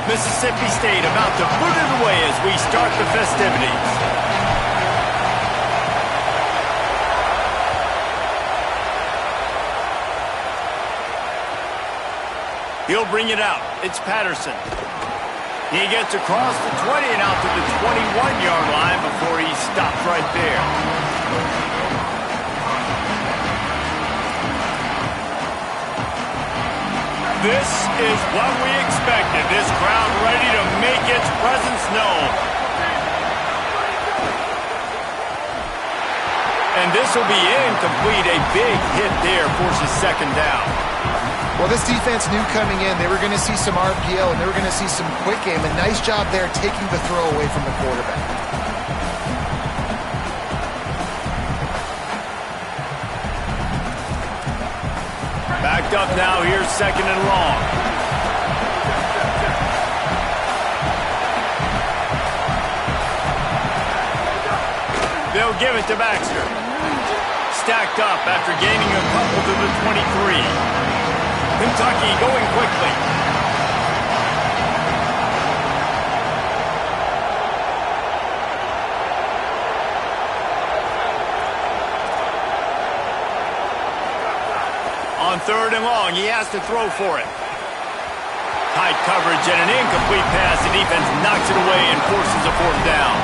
Mississippi State about to put it away as we start the festivities. He'll bring it out. It's Patterson. He gets across the 20 and out to the 21-yard line before he stops right there. This is what we expected. This crowd ready to make its presence known. And this will be incomplete. A big hit there forces second down. Well, this defense knew coming in they were going to see some RPO and they were going to see some quick game. A nice job there taking the throw away from the quarterback. Backed up now, here's second and long. They'll give it to Baxter. Stacked up after gaining a couple to the 23. Kentucky going quickly. On third and long, he has to throw for it. Tight coverage and an incomplete pass. The defense knocks it away and forces a fourth down.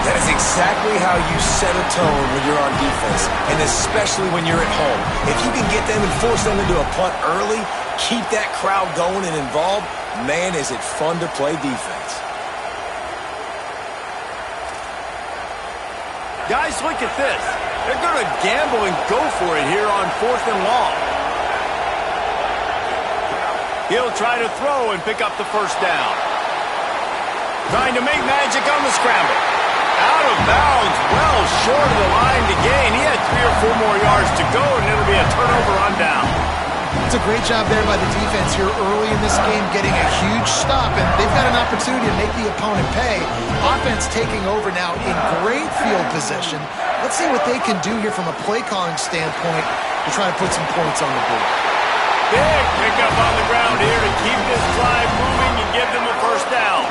That is exactly how you set a tone when you're on defense, and especially when you're at home. If you can get them and force them into a punt early, keep that crowd going and involved, man, is it fun to play defense. Guys, look at this. They're going to gamble and go for it here on fourth and long. He'll try to throw and pick up the first down. Trying to make magic on the scramble. Out of bounds, well short of the line to gain. He had 3 or 4 more yards to go, and it'll be a turnover on down. It's a great job there by the defense here early in this game, getting a huge stop, and they've got an opportunity to make the opponent pay. Offense taking over now in great field position. Let's see what they can do here from a play-calling standpoint to try to put some points on the board. Big pickup on the ground here to keep this drive moving and give them a first down.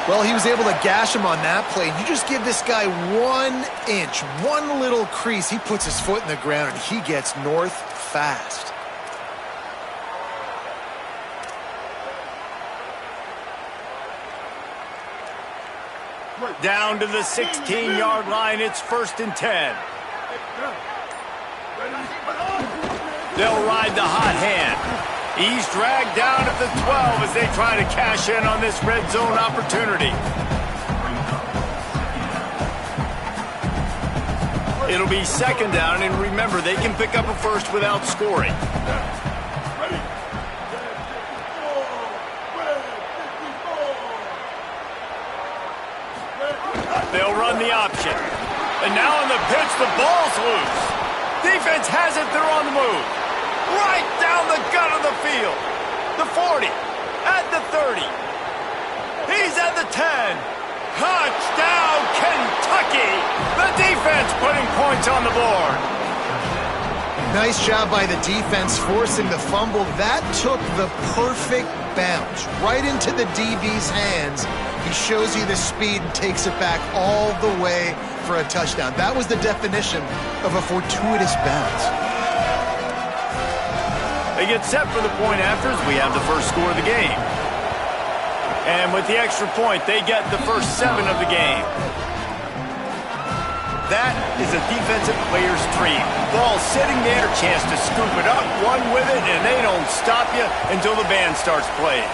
Well, he was able to gash him on that play. You just give this guy 1 inch, one little crease. He puts his foot in the ground, and he gets north fast. Down to the 16-yard line. It's 1st and 10. They'll ride the hot hand. He's dragged down at the 12 as they try to cash in on this red zone opportunity. It'll be second down, and remember, they can pick up a first without scoring. They'll run the option. And now on the pitch, the ball's loose. Defense has it, they're on the move. Right down the gut of the field. The 40, at the 30. He's at the 10. Touchdown, Kentucky! The defense putting points on the board. Nice job by the defense forcing the fumble. That took the perfect bounce right into the DB's hands. He shows you the speed and takes it back all the way for a touchdown. That was the definition of a fortuitous bounce. They get set for the point after as we have the first score of the game. And with the extra point, they get the first 7 of the game. That is a defensive player's dream. Ball sitting there, chance to scoop it up, run with it, and they don't stop you until the band starts playing.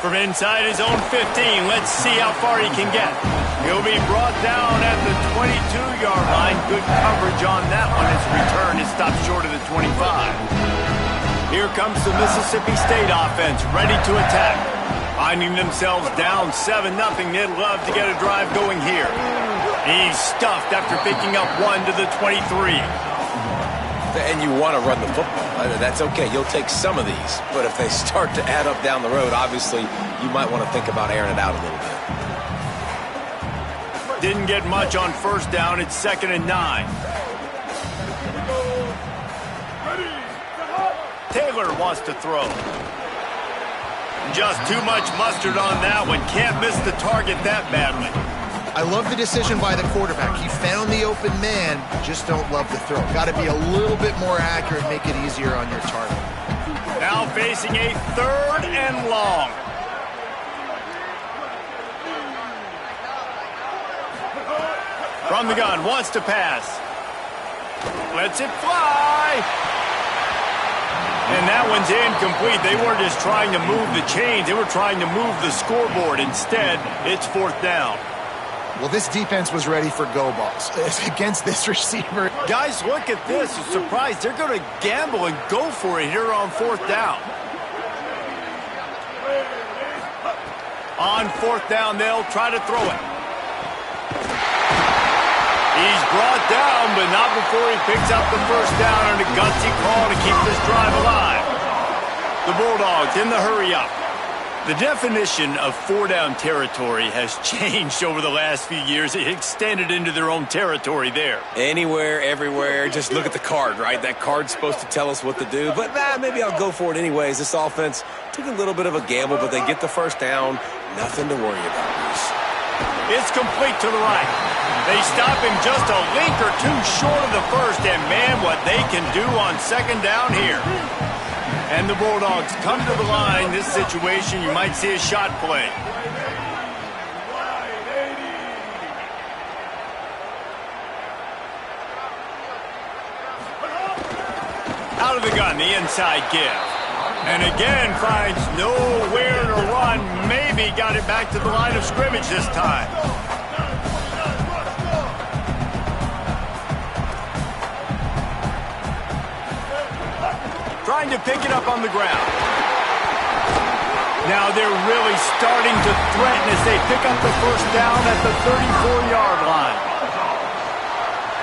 From inside his own 15, let's see how far he can get. He'll be brought down at the 22-yard line. Good coverage on that one. His return is stopped short of the 25. Here comes the Mississippi State offense, ready to attack. Finding themselves down 7-0, they'd love to get a drive going here. He's stuffed after picking up 1 to the 23. And you want to run the football. That's okay. You'll take some of these. But if they start to add up down the road, obviously, you might want to think about airing it out a little bit. Didn't get much on first down. It's 2nd and 9. Taylor wants to throw. Just too much mustard on that one. Can't miss the target that badly. I love the decision by the quarterback. He found the open man, just don't love the throw. Got to be a little bit more accurate, make it easier on your target. Now facing a 3rd and long. From the gun, wants to pass. Lets it fly. And that one's incomplete. They weren't just trying to move the chains. They were trying to move the scoreboard. Instead, it's 4th down. Well, this defense was ready for go balls against this receiver. Guys, look at this. I'm surprised. They're going to gamble and go for it here on 4th down. On 4th down, they'll try to throw it. He's brought down, but not before he picks up the 1st down on a gutsy call to keep this drive alive. The Bulldogs in the hurry-up. The definition of 4-down territory has changed over the last few years. It extended into their own territory there. Anywhere, everywhere, just look at the card, right? That card's supposed to tell us what to do, but maybe I'll go for it anyways. This offense took a little bit of a gamble, but they get the 1st down. Nothing to worry about, Bruce. It's complete to the right. They stop him just a link or two short of the 1st, and man, what they can do on 2nd down here. And the Bulldogs come to the line. This situation, you might see a shot play. Out of the gun, the inside give. And again, finds nowhere to run. Maybe got it back to the line of scrimmage this time. Trying to pick it up on the ground. Now they're really starting to threaten as they pick up the 1st down at the 34-yard line.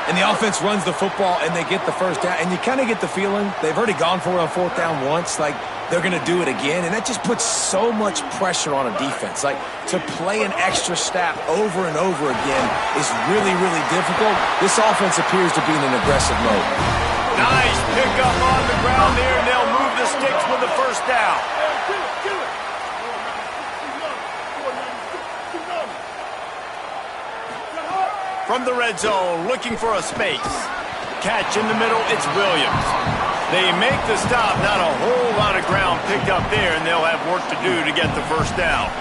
And the offense runs the football, and they get the 1st down. And you kind of get the feeling they've already gone for it on 4th down once. Like, they're going to do it again. And that just puts so much pressure on a defense. Like, to play an extra snap over and over again is really, really difficult. This offense appears to be in an aggressive mode. Nice pickup on the ground there, and they'll move the sticks with the 1st down. From the red zone, looking for a space. Catch in the middle, it's Williams. They make the stop, not a whole lot of ground picked up there, and they'll have work to do to get the 1st down.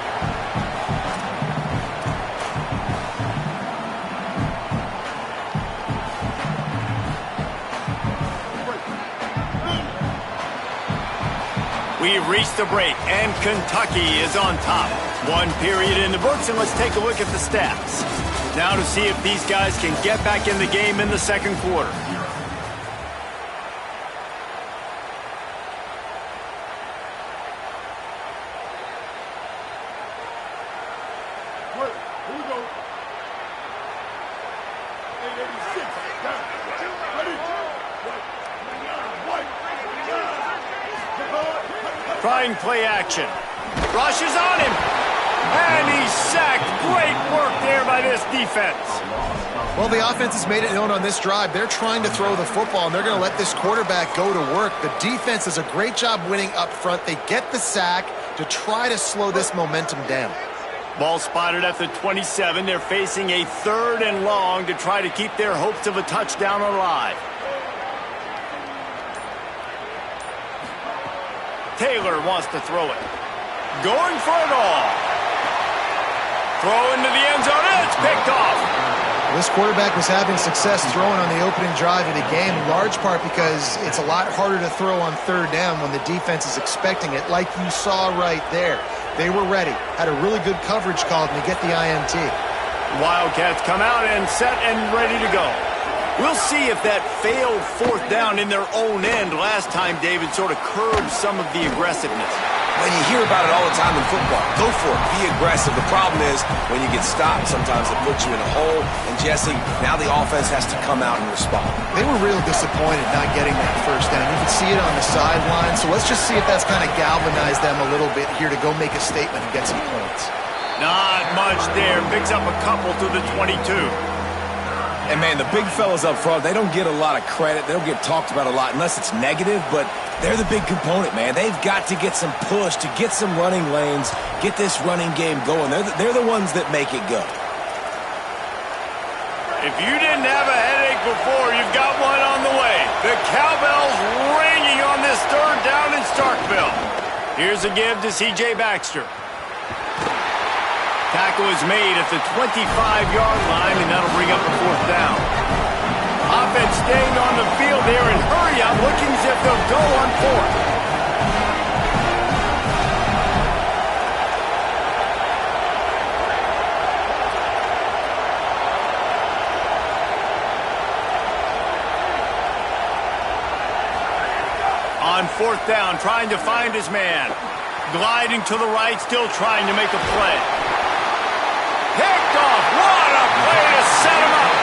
We've reached the break, and Kentucky is on top. 1 period in the books, and let's take a look at the stats. Now to see if these guys can get back in the game in the 2nd quarter. Trying play action. Rushes on him. And he's sacked. Great work there by this defense. Well, the offense has made it known on this drive. They're trying to throw the football, and they're going to let this quarterback go to work. The defense does a great job winning up front. They get the sack to try to slow this momentum down. Ball spotted at the 27. They're facing a 3rd and long to try to keep their hopes of a touchdown alive. Taylor wants to throw it. Going for it all. Throw into the end zone, and it's picked off. This quarterback was having success throwing on the opening drive of the game, in large part because it's a lot harder to throw on 3rd down when the defense is expecting it, like you saw right there. They were ready, had a really good coverage call to get the INT. Wildcats come out and set and ready to go. We'll see if that failed 4th down in their own end last time, David, sort of curbed some of the aggressiveness. When you hear about it all the time in football, go for it, be aggressive. The problem is when you get stopped, sometimes it puts you in a hole. And Jesse, now the offense has to come out and respond. They were real disappointed not getting that 1st down. You can see it on the sideline. So let's just see if that's kind of galvanized them a little bit here to go make a statement and get some points. Not much there. Picks up a couple to the 22. And, man, the big fellas up front, they don't get a lot of credit. They don't get talked about a lot unless it's negative. But They're the big component, man. They've got to get some push, to get some running lanes, get this running game going. They're the ones that make it go. If you didn't have a headache before, you've got one on the way. The cowbell's ringing on this third down in Starkville. Here's a give to C.J. Baxter. Tackle is made at the 25-yard line, and that'll bring up a fourth down. Offense staying on the field here, and hurry up, looking as if they'll go on fourth. On fourth down, trying to find his man. Gliding to the right, still trying to make a play. Picked off. What a play to set him up.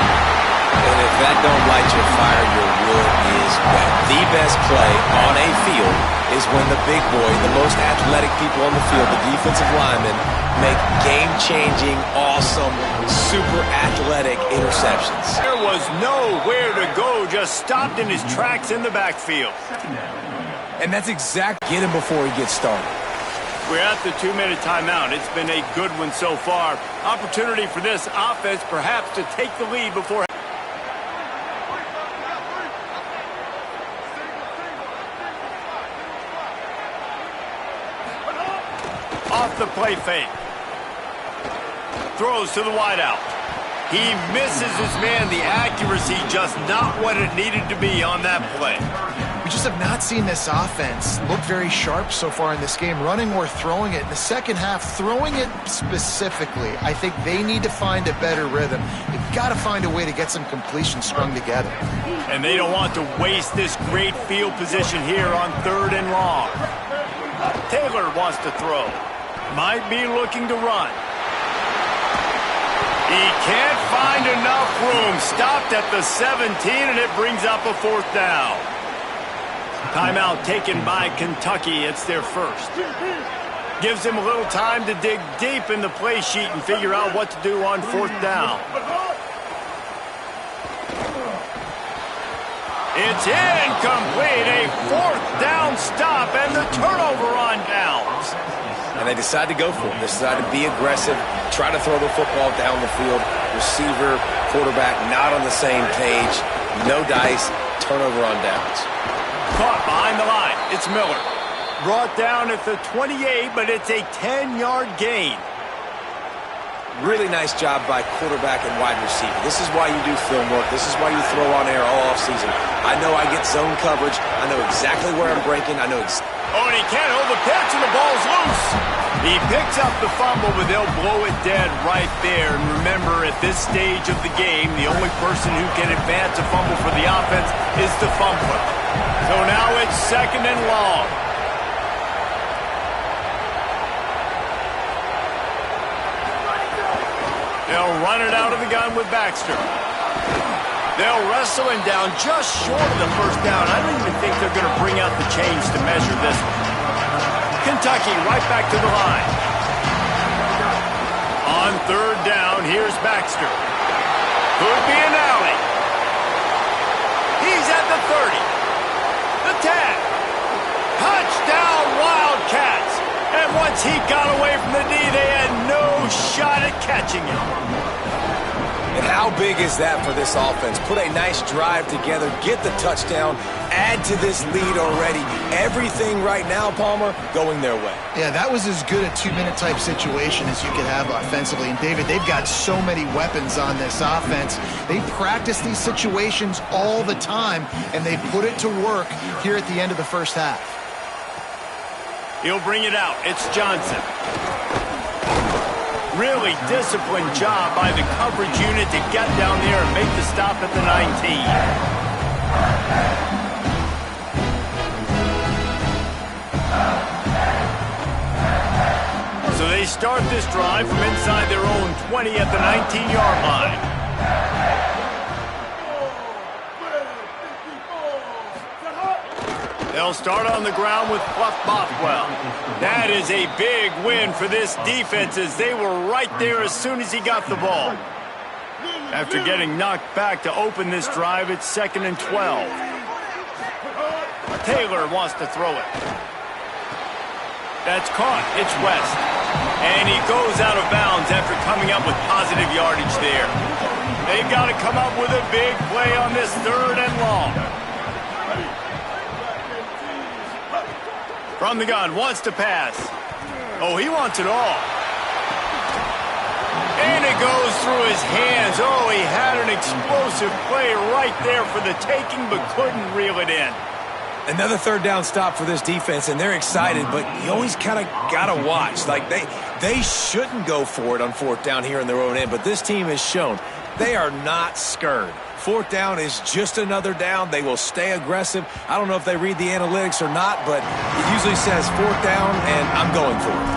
And if that don't light your fire, your wood is wet. The best play on a field is when the big boy, the most athletic people on the field, the defensive linemen, make game-changing, awesome, super athletic interceptions. There was nowhere to go, just stopped in his tracks in the backfield. And that's exactly get him before he gets started. We're at the 2-minute timeout. It's been a good one so far. Opportunity for this offense perhaps to take the lead before. Off the play fake. Throws to the wideout. He misses his man. The accuracy just not what it needed to be on that play. We just have not seen this offense look very sharp so far in this game, running or throwing it. In the second half, throwing it specifically, I think they need to find a better rhythm. They've got to find a way to get some completion strung together. And they don't want to waste this great field position here on 3rd and long. Taylor wants to throw. Might be looking to run. He can't find enough room. Stopped at the 17, and it brings up a fourth down. Timeout taken by Kentucky. It's their first. Gives him a little time to dig deep in the play sheet and figure out what to do on 4th down. It's incomplete. A 4th down stop and the turnover on downs. And they decide to go for it. They decide to be aggressive, try to throw the football down the field. Receiver, quarterback not on the same page. No dice, turnover on downs. Caught behind the line. It's Miller. Brought down at the 28, but it's a 10-yard gain. Really nice job by quarterback and wide receiver. This is why you do film work. This is why you throw on air all offseason. I know I get zone coverage. I know exactly where I'm breaking. I know Oh, and he can't hold the pitch, and the ball's loose. He picks up the fumble, but they'll blow it dead right there. And remember, at this stage of the game, the only person who can advance a fumble for the offense is the fumbler. So now it's 2nd and long. They'll run it out of the gun with Baxter. They'll wrestle him down just short of the first down. I don't even think they're going to bring out the chains to measure this one. Kentucky right back to the line. On 3rd down, here's Baxter. Could be an alley. He's at the 30. The 10. Touchdown, Wildcats. And once he got away from the knee, they had no shot at catching him. And how big is that for this offense? Put a nice drive together, get the touchdown, add to this lead already. Everything right now, Palmer, going their way. Yeah, that was as good a 2-minute type situation as you could have offensively. And David, they've got so many weapons on this offense. They practice these situations all the time, and they put it to work here at the end of the first half. He'll bring it out. It's Johnson. Really disciplined job by the coverage unit to get down there and make the stop at the 19. So they start this drive from inside their own 20 at the 19-yard line. They'll start on the ground with Fluff Bothwell. That is a big win for this defense as they were right there as soon as he got the ball. After getting knocked back to open this drive, it's 2nd and 12. Taylor wants to throw it. That's caught. It's West. And he goes out of bounds after coming up with positive yardage there. They've got to come up with a big play on this 3rd and long. From the gun, wants to pass. Oh, he wants it all. And it goes through his hands. Oh, he had an explosive play right there for the taking, but couldn't reel it in. Another 3rd down stop for this defense, and they're excited, but you always kind of got to watch. Like, they shouldn't go for it on 4th down here in their own end, but this team has shown they are not scared. 4th down is just another down. They will stay aggressive. I don't know if they read the analytics or not, but it usually says 4th down, and I'm going for it.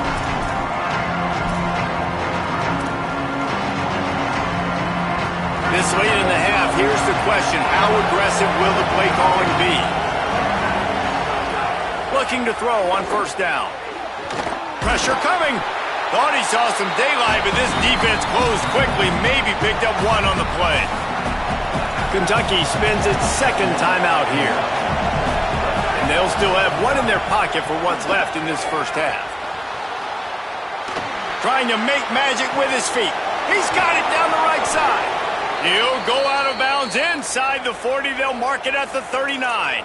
This late in the half, here's the question. How aggressive will the play calling be? Looking to throw on 1st down. Pressure coming. Thought he saw some daylight, but this defense closed quickly. Maybe picked up 1 on the play. Kentucky spends its 2nd timeout here. And they'll still have 1 in their pocket for what's left in this 1st half. Trying to make magic with his feet. He's got it down the right side. He'll go out of bounds inside the 40. They'll mark it at the 39.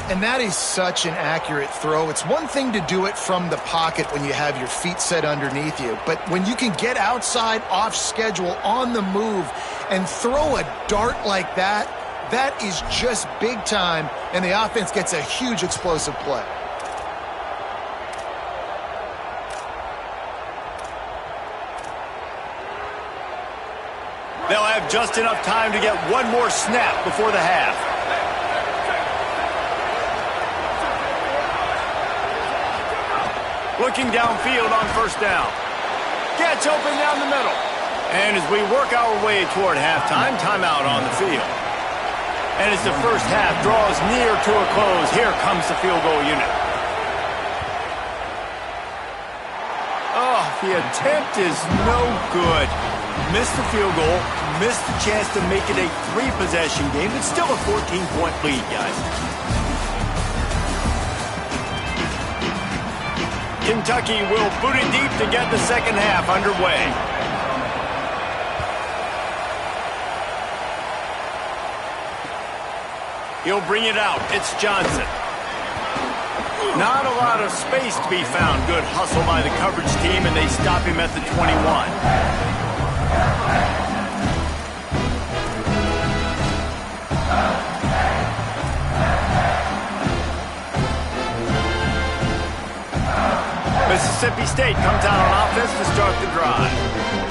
And that is such an accurate throw. It's one thing to do it from the pocket when you have your feet set underneath you, but when you can get outside, off schedule, on the move, and throw a dart like that, that is just big time, and the offense gets a huge explosive play. They'll have just enough time to get 1 more snap before the half. Looking downfield on 1st down. Gets open down the middle. And as we work our way toward halftime, timeout on the field. And as the 1st half draws near to a close, here comes the field goal unit. Oh, the attempt is no good. Missed the field goal, missed the chance to make it a 3-possession game. It's still a 14-point lead, guys. Kentucky will boot it deep to get the 2nd half underway. He'll bring it out. It's Johnson. Not a lot of space to be found. Good hustle by the coverage team, and they stop him at the 21. Mississippi State comes out on offense to start the drive.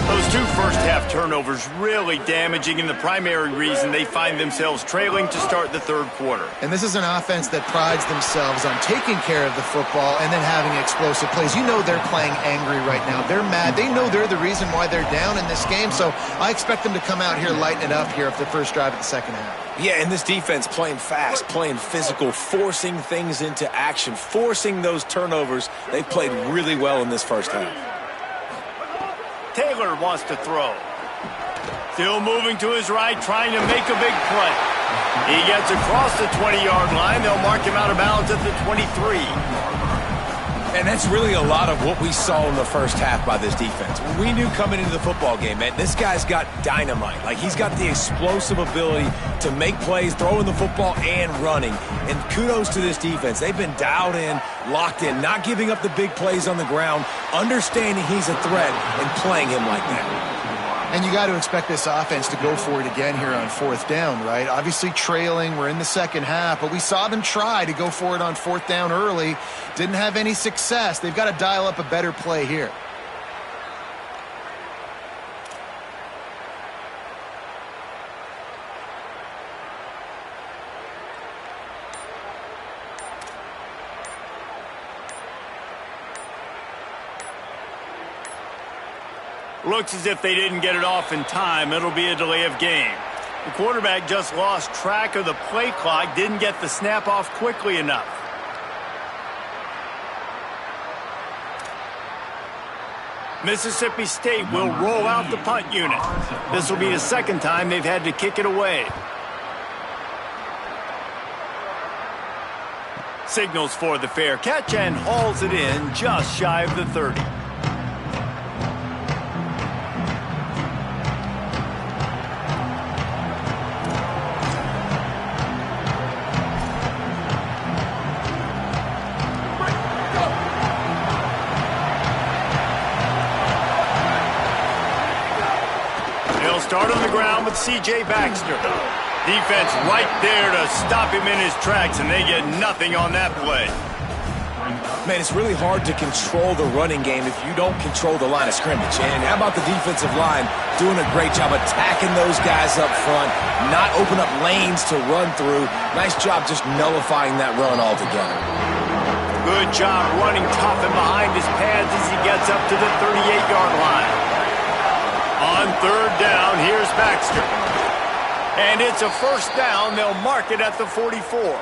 Those 2 first-half turnovers really damaging, and the primary reason they find themselves trailing to start the 3rd quarter. And this is an offense that prides themselves on taking care of the football and then having explosive plays. You know they're playing angry right now. They're mad. They know they're the reason why they're down in this game, so I expect them to come out here, lighten it up here for the first drive of the 2nd half. Yeah, and this defense playing fast, playing physical, forcing things into action, forcing those turnovers. They've played really well in this 1st half. Taylor wants to throw. Still moving to his right, trying to make a big play. He gets across the 20-yard line. They'll mark him out of bounds at the 23. And that's really a lot of what we saw in the 1st half by this defense. We knew coming into the football game, man, this guy's got dynamite. Like, he's got the explosive ability to make plays, throwing the football and running. And kudos to this defense. They've been dialed in, locked in, not giving up the big plays on the ground, understanding he's a threat, and playing him like that. And you got to expect this offense to go for it again here on 4th down, right? Obviously trailing, we're in the 2nd half, but we saw them try to go for it on 4th down early. Didn't have any success. They've got to dial up a better play here. Looks as if they didn't get it off in time. It'll be a delay of game. The quarterback just lost track of the play clock, didn't get the snap off quickly enough. Mississippi State will roll out the punt unit. This will be the 2nd time they've had to kick it away. Signals for the fair catch and hauls it in just shy of the 30. Start on the ground with C.J. Baxter. Defense right there to stop him in his tracks, and they get nothing on that play. Man, it's really hard to control the running game if you don't control the line of scrimmage. And how about the defensive line doing a great job attacking those guys up front, not open up lanes to run through. Nice job just nullifying that run altogether. Good job running tough and behind his pads as he gets up to the 38-yard line. On third down, here's Baxter. And it's a first down. They'll mark it at the 44.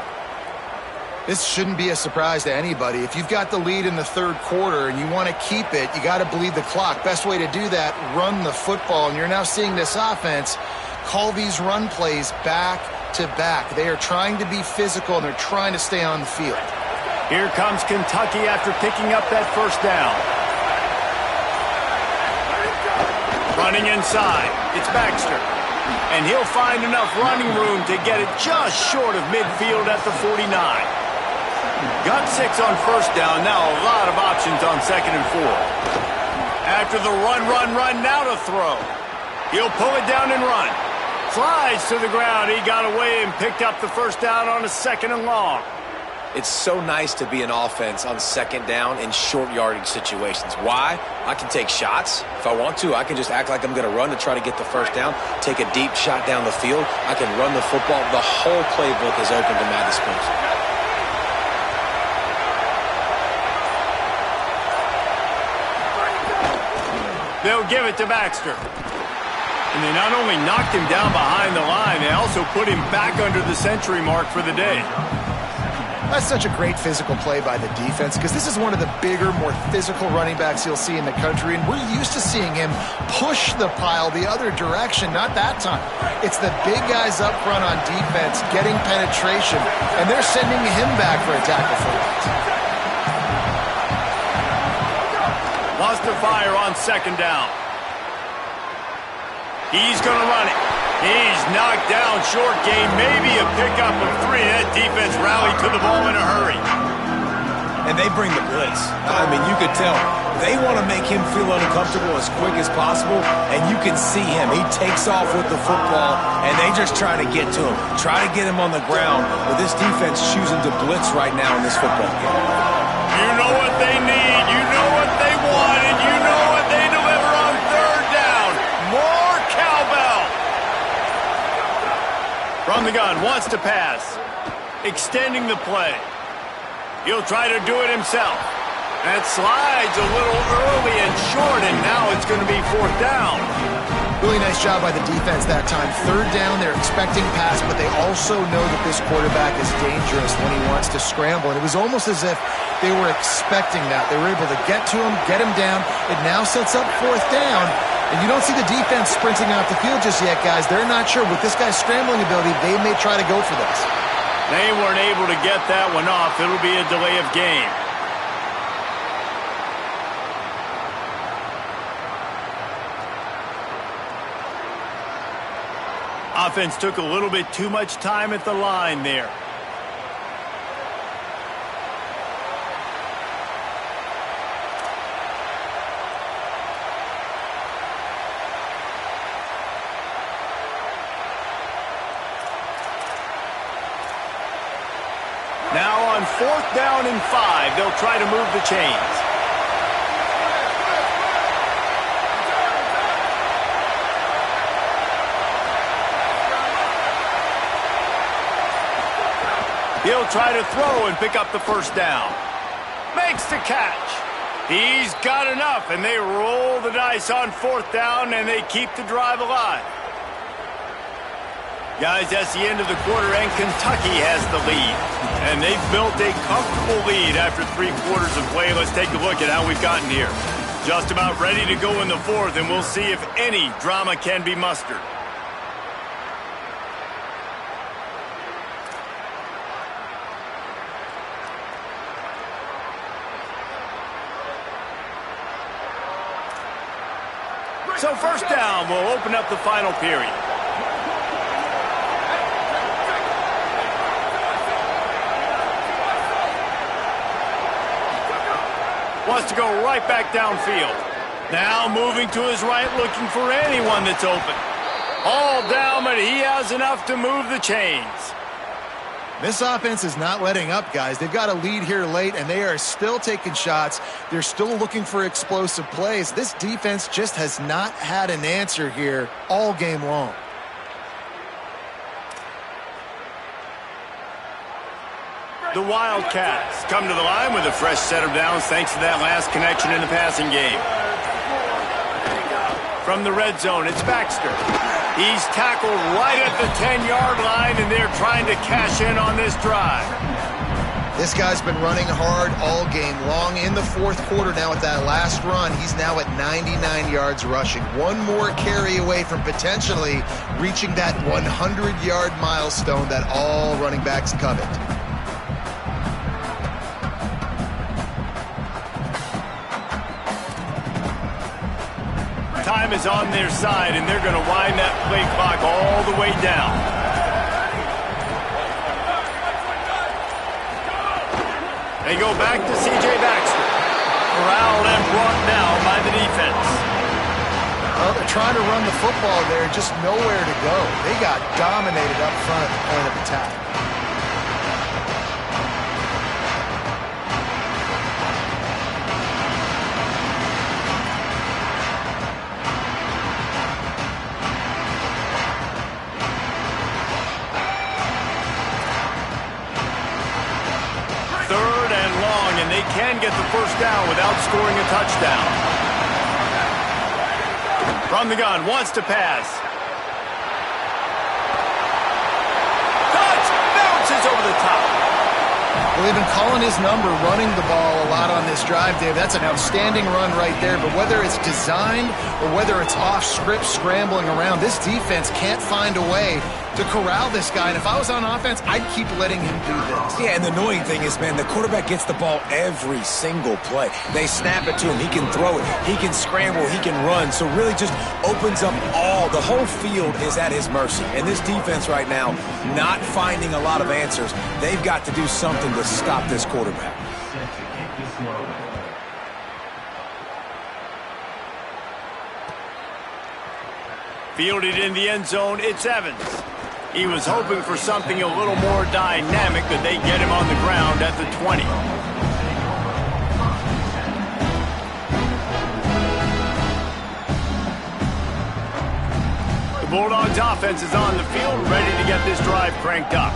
This shouldn't be a surprise to anybody. If you've got the lead in the third quarter and you want to keep it, you got to bleed the clock. Best way to do that, run the football. And you're now seeing this offense call these run plays back to back. They are trying to be physical, and they're trying to stay on the field. Here comes Kentucky after picking up that first down. Running inside, it's Baxter. And he'll find enough running room to get it just short of midfield at the 49. Got 6 on first down, now a lot of options on second and 4. After the run, now to throw. He'll pull it down and run. Slides to the ground, he got away and picked up the first down on a second and long. It's so nice to be an offense on second down in short yardage situations. Why? I can take shots. If I want to, I can just act like I'm going to run to try to get the first down, take a deep shot down the field. I can run the football. The whole playbook is open to my disposal. They'll give it to Baxter. And they not only knocked him down behind the line, they also put him back under the century mark for the day. That's such a great physical play by the defense, because this is one of the bigger, more physical running backs you'll see in the country, and we're used to seeing him push the pile the other direction. Not that time. It's the big guys up front on defense getting penetration, and they're sending him back for a tackle for loss. Wants to fire on second down. He's going to run it. He's knocked down short gain, maybe a pickup of 3. That defense rallied to the ball in a hurry. And they bring the blitz. I mean, you could tell. They want to make him feel uncomfortable as quick as possible, and you can see him. He takes off with the football, and they just try to get to him. Try to get him on the ground, but this defense choosing to blitz right now in this football game. You know what they need, you know what they want, and you know what they deliver on third down. More cowbell. From the gun, wants to pass. Extending the play. He'll try to do it himself. That slides a little early and short, and now it's going to be fourth down. Really nice job by the defense that time. Third down, they're expecting pass, but they also know that this quarterback is dangerous when he wants to scramble. And it was almost as if they were expecting that. They were able to get to him, get him down. It now sets up fourth down. And you don't see the defense sprinting off the field just yet, guys. They're not sure. With this guy's scrambling ability, they may try to go for this. They weren't able to get that one off. It'll be a delay of game. Offense took a little bit too much time at the line there. Now on fourth down and 5, they'll try to move the chains. He'll try to throw and pick up the first down. Makes the catch. He's got enough, and they roll the dice on fourth down, and they keep the drive alive. Guys, that's the end of the quarter, and Kentucky has the lead. And they've built a comfortable lead after 3 quarters of play. Let's take a look at how we've gotten here. Just about ready to go in the fourth, and we'll see if any drama can be mustered. So first down will open up the final period. Wants to go right back downfield. Now moving to his right, looking for anyone that's open. All down, but he has enough to move the chains. This offense is not letting up, guys. They've got a lead here late, and they are still taking shots. They're still looking for explosive plays. This defense just has not had an answer here all game long. The Wildcats come to the line with a fresh set of downs thanks to that last connection in the passing game. From the red zone, it's Baxter. He's tackled right at the 10-yard line, and they're trying to cash in on this drive. This guy's been running hard all game long. In the fourth quarter now with that last run, he's now at 99 yards rushing. One more carry away from potentially reaching that 100-yard milestone that all running backs covet. Time is on their side, and they're going to wind that play clock all the way down. They go back to C.J. Baxter. Corralled and brought down by the defense. Well, they're trying to run the football there, just nowhere to go. They got dominated up front at the point of attack. They can get the first down without scoring a touchdown. From the gun, wants to pass. Touch! Bounces over the top. Well, they've been calling his number, running the ball a lot on this drive, Dave. That's an outstanding run right there. But whether it's designed or whether it's off script scrambling around, this defense can't find a way to corral this guy. And if I was on offense, I'd keep letting him do this. Yeah, and the annoying thing is, man, the quarterback gets the ball every single play. They snap it to him. He can throw it. He can scramble. He can run. So really just opens up the whole field is at his mercy. And this defense right now, not finding a lot of answers. They've got to do something to stop this quarterback. Fielded in the end zone, it's Evans. He was hoping for something a little more dynamic, but they get him on the ground at the 20. The Bulldogs offense is on the field, ready to get this drive cranked up.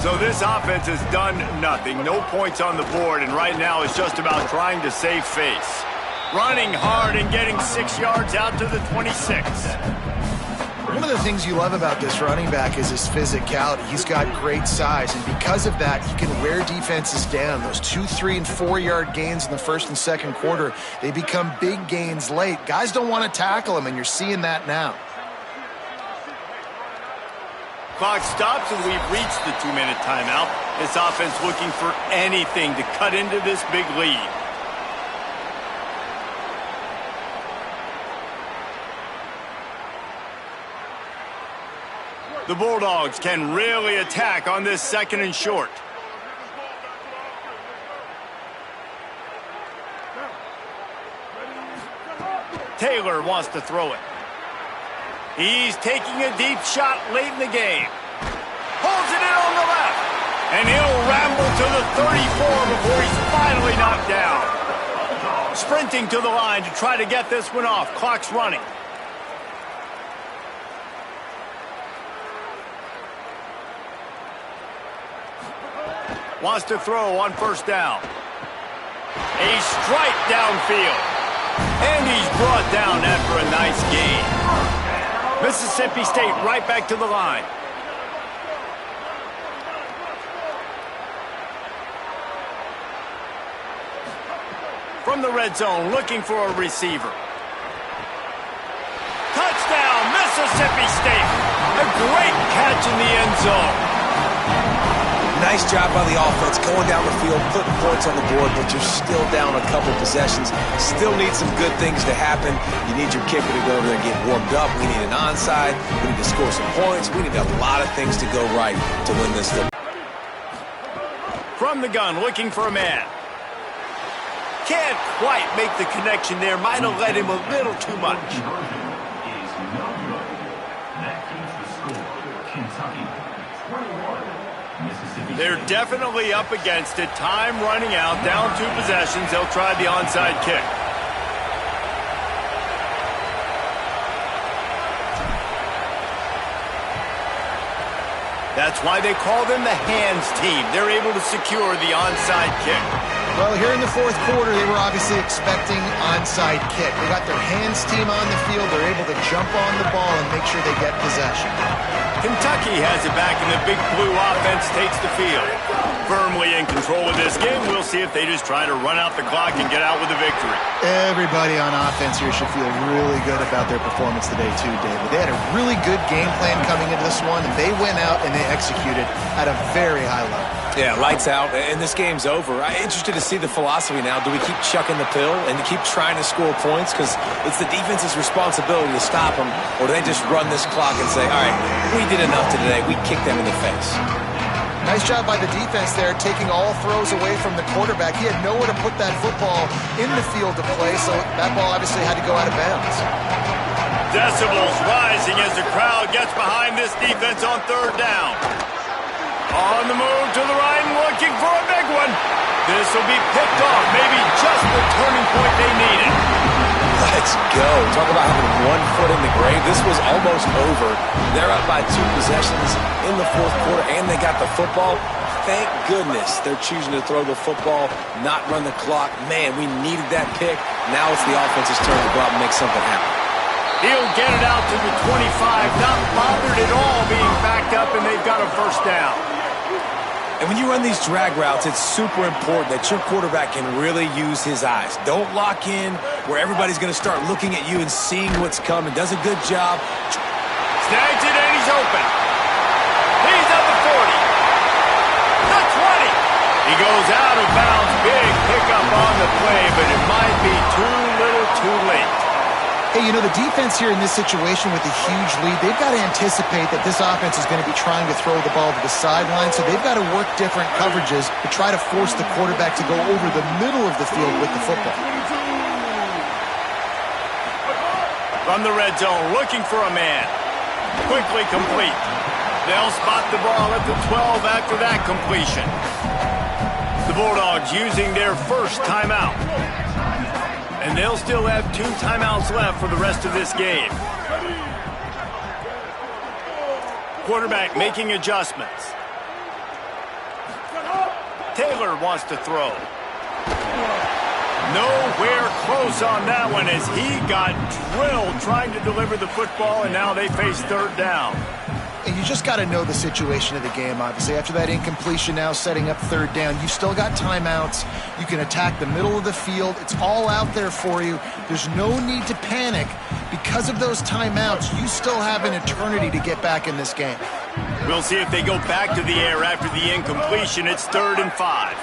So this offense has done nothing. No points on the board, and right now it's just about trying to save face. Running hard and getting 6 yards out to the 26. One of the things you love about this running back is his physicality. He's got great size, and because of that, he can wear defenses down. Those 2, 3, and 4-yard gains in the first and second quarter, they become big gains late. Guys don't want to tackle him, and you're seeing that now. Clock stops, and we've reached the 2-minute timeout. This offense looking for anything to cut into this big lead. The Bulldogs can really attack on this second and short. Taylor wants to throw it. He's taking a deep shot late in the game. Holds it in on the left. And he'll ramble to the 34 before he's finally knocked down. Sprinting to the line to try to get this one off. Clock's running. Wants to throw on first down. A strike downfield. And he's brought down after a nice gain. Mississippi State right back to the line. From the red zone, looking for a receiver. Touchdown, Mississippi State. A great catch in the end zone. nice job by the offense going down the field, putting points on the board, but you're still down a couple possessions. Still need some good things to happen. You need your kicker to go over there and get warmed up. We need an onside. We need to score some points. We need a lot of things to go right to win this thing. From the gun, looking for a man. Can't quite make the connection there. Might have let him a little too much. They're definitely up against it. Time running out. Down 2 possessions. They'll try the onside kick. That's why they call them the hands team. They're able to secure the onside kick. Well, here in the fourth quarter, they were obviously expecting onside kick. They got their hands team on the field. They're able to jump on the ball and make sure they get possession. Kentucky has it back, and the Big Blue offense takes the field. Firmly in control of this game. We'll see if they just try to run out the clock and get out with a victory. Everybody on offense here should feel really good about their performance today, too, David. They had a really good game plan coming into this one, and they went out and they executed at a very high level. Yeah, lights out, and this game's over. I'm interested to see the philosophy now. Do we keep chucking the pill and keep trying to score points? Because it's the defense's responsibility to stop them, or do they just run this clock and say, all right, we did enough today. We kicked them in the face. Nice job by the defense there, taking all throws away from the quarterback. He had nowhere to put that football in the field to play, so that ball obviously had to go out of bounds. Decibels rising as the crowd gets behind this defense on 3rd down. On the move to the right and looking for a big one. This will be picked off, maybe just the turning point they needed. Let's go. Talk about having one foot in the grave. This was almost over. They're up by 2 possessions in the fourth quarter, and they got the football. Thank goodness they're choosing to throw the football, not run the clock. Man, we needed that pick. Now it's the offense's turn to go out and make something happen. He'll get it out to the 25, not bothered at all being backed up, and they've got a 1st down. And when you run these drag routes, it's super important that your quarterback can really use his eyes. Don't lock in where everybody's going to start looking at you and seeing what's coming. Does a good job. Snags it and he's open. He's at the 40. The 20. He goes out of bounds. Big pickup on the play, but it might be too little too late. Hey, you know, the defense here in this situation with a huge lead, they've got to anticipate that this offense is going to be trying to throw the ball to the sideline, so they've got to work different coverages to try to force the quarterback to go over the middle of the field with the football. From the red zone, looking for a man. Quickly complete. They'll spot the ball at the 12 after that completion. The Bulldogs using their first timeout. And they'll still have 2 timeouts left for the rest of this game. Quarterback making adjustments. Taylor wants to throw. Nowhere close on that one as he got drilled trying to deliver the football, and now they face 3rd down. And you just got to know the situation of the game, obviously. After that incompletion, now setting up 3rd down, you've still got timeouts. You can attack the middle of the field. It's all out there for you. There's no need to panic. Because of those timeouts, you still have an eternity to get back in this game. We'll see if they go back to the air after the incompletion. It's 3rd and 5.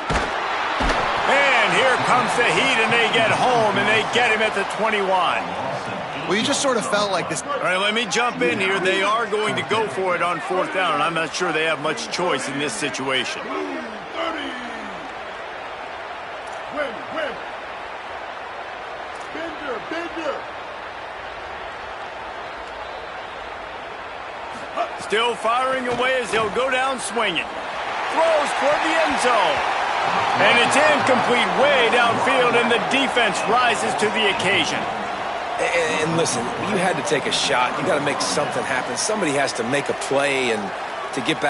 And here comes the heat, and they get home, and they get him at the 21. Well, you just sort of felt like this. All right, let me jump in here. They are going to go for it on 4th down, and I'm not sure they have much choice in this situation. Still firing away as he'll go down swinging. Throws toward the end zone. And it's incomplete way downfield, and the defense rises to the occasion. And listen, you had to take a shot. You got to make something happen. Somebody has to make a play and to get back